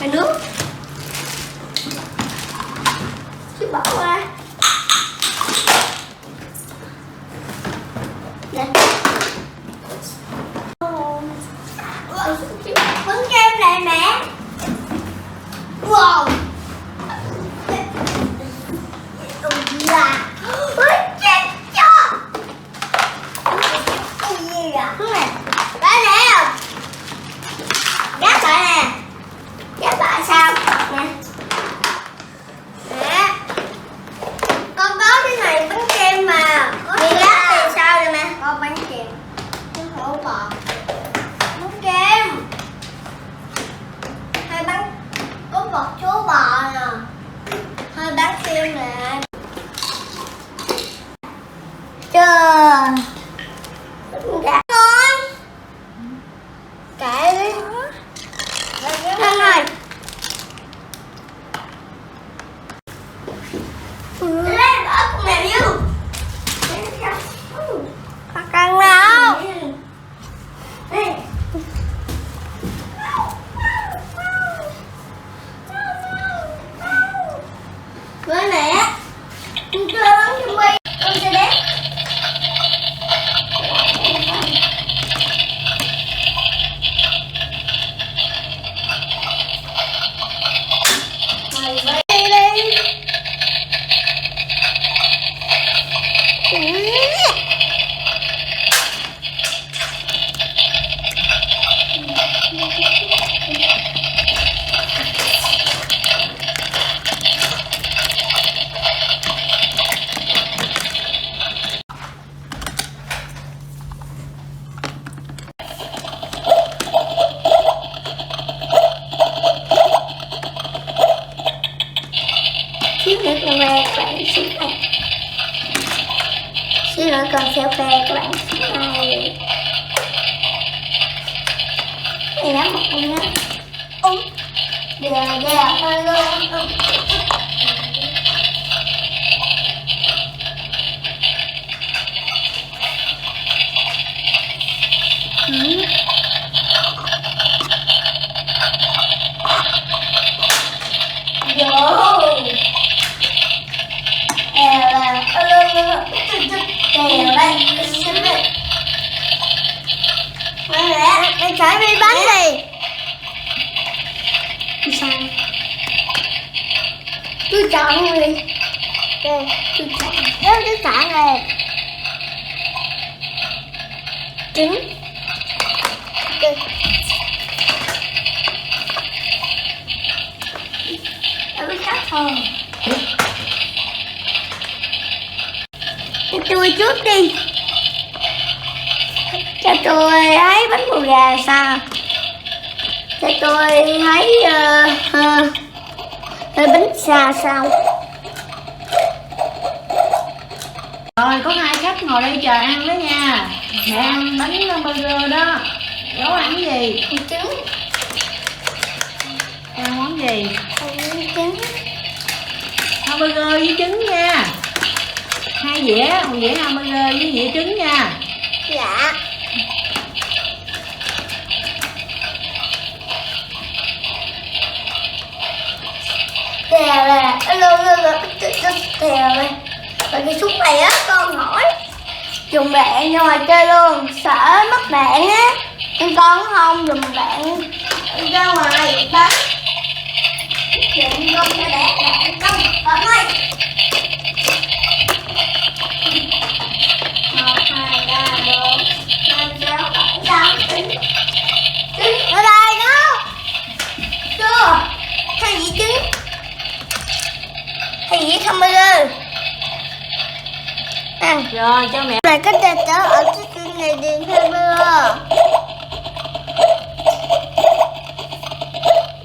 Cái nước chứ bỏ qua nè. Bánh kem này mẹ. Wow. Là chết cho. Cái gì vậy? Cái này gáp lại nè. Gáp lại sao nè. Nè. Con có cái này bánh kem mà. Vì gáp thì sao vậy mẹ? Con bánh kem. Con hổ bò. Bánh kem. Hai bánh có bột chú bò nè. Hai bánh kem nè. Trời. Gà ngon. Kệ đi. Ngon rồi. Lấy bỏ con mèo vô. Cần nào. Bữa này á, con chơi bắn zombie, con sẽ đếm. Xíu nữa con ve các bạn xíu này. Xíu nữa con sẽ ve các bạn xíu này. Đây đó một con nữa. Đè thôi luôn. Mày chạy đi bánh đi. Sao? Tôi chọn đi. Đây, tôi chọn. Nếu tôi chọn này. Trứng. Đây. Để biết khác thôi. Cho tôi trước đi. Cho tôi thấy bánh bò gà sao. Cho tôi thấy bánh xà sao. Rồi có 2 khách ngồi đây chờ ăn đó nha. Mẹ ăn bánh burger đó. Nấu ăn gì? Trứng. Ăn món gì? Trứng. Hamburger với trứng nha. 2 dĩa, 1 dĩa hamburger với dĩa trứng nha. Dạ. Tèo nè, tèo nè. Rồi cái súng này á, con hỏi dùng bạn nhưng mà chơi luôn, sợ mất bạn á. Nhưng con không dùng bạn ra ngoài bắn. Chuyện con sẽ để bạn không ở đây. 1, 2, 3, 4, 5, 6, 7, 8, 9. Trứng ở đây đó. Chưa. Thay vị trứng. Thay vị hamburger. Ăn. Rồi cho mẹ. Này cái trà chở ở cái trứng này đi hamburger.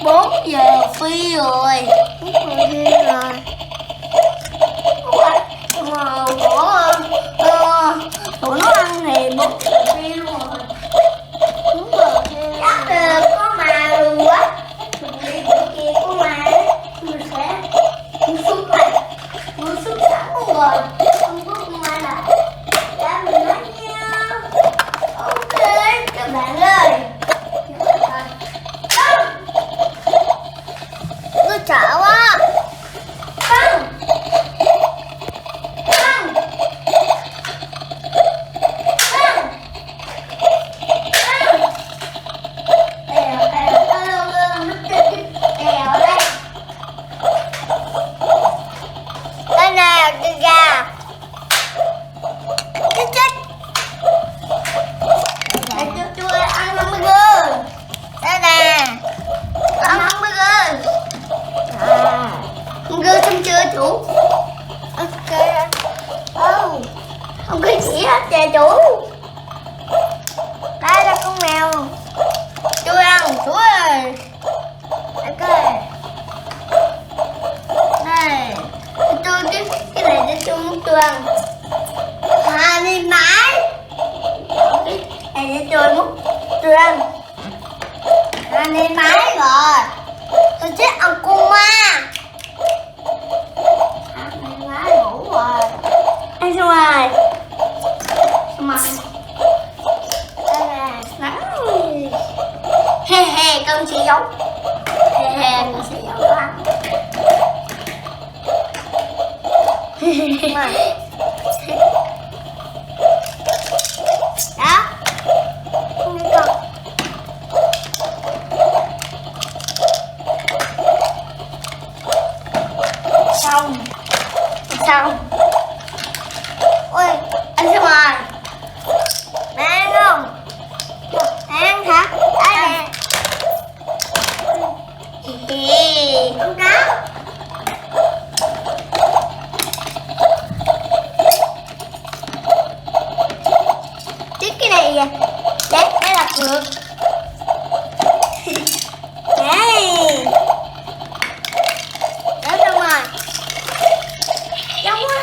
4 giờ phi rồi. 4 giờ phi rồi. Tụi nó ăn thì 4 giờ phi luôn rồi. 4 giờ phi. Chắc có mà quá. Mình đi bữa kia có mà đấy. Mình sẽ mua súp này. Mua súp sẵn rồi. Không có con ma nào. Dạ mình nói nha. Ok các bạn ơi. truyền. Anh đi máy rồi. Tôi chết ông cô ma. Anh đi máy ngủ rồi. Anh xong rồi. Xong rồi. Đây nè, nắng. He he, con sẽ giấu. He he, con sẽ giấu đó. Đó. Không biết con. Xong. Xong. Ôi, anh xong rồi. Mẹ ăn không? Mẹ ăn hả? Đây nè. Con cá. Cái này đấy là cược. Đây đó xong rồi giống quá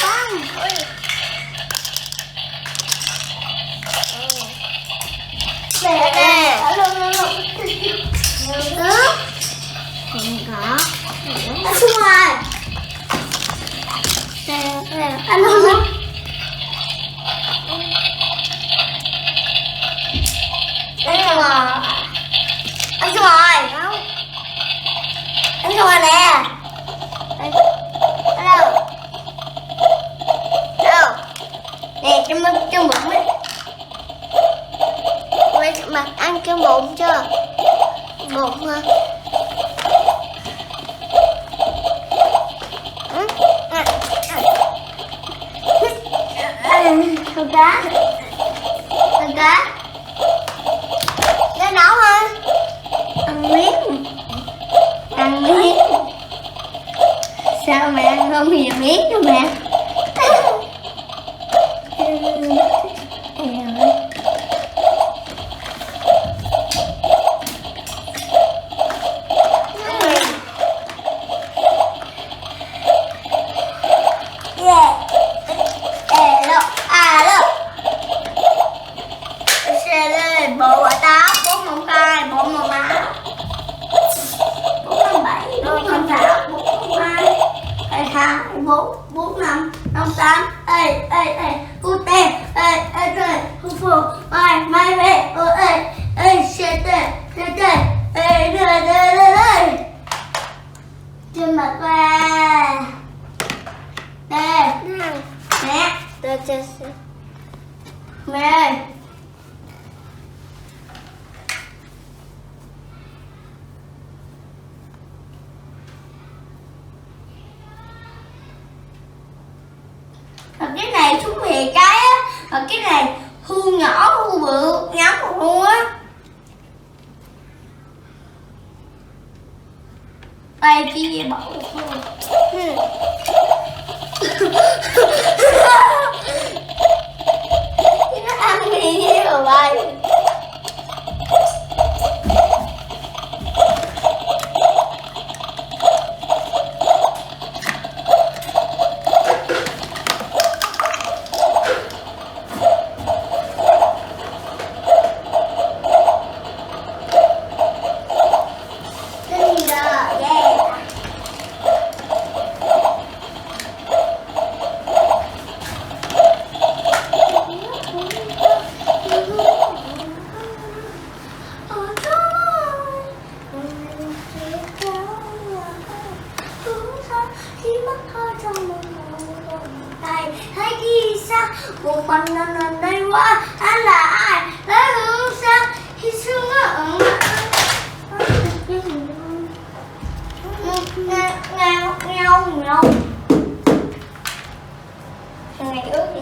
băng nè nè nước có xong rồi nè anh không anh xong rồi anh xong rồi anh xong rồi nè đâu đâu nè trong bụng ấy quay mặt ăn trong bụng chưa bụng hả con cá con cá nó nấu hả ăn miếng sao mẹ ăn không nhiều miếng cho mẹ bộ quả táo 4 móng tay 4 móng má 4 5 7 4 5 6 4 5 2 2 2 4 4 5 5 8 ê cute ê phu phu mai về xe trên mặt qua nè mẹ cái này xuống mì cái á, và cái này hương nhỏ hương bự ngắm luôn á. Đây kia bỏ nó ăn đi rồi bay. Một mình anh đây quá, anh là ai? Lấy hướng sao? Khi xương á ngao ngày ướt đi.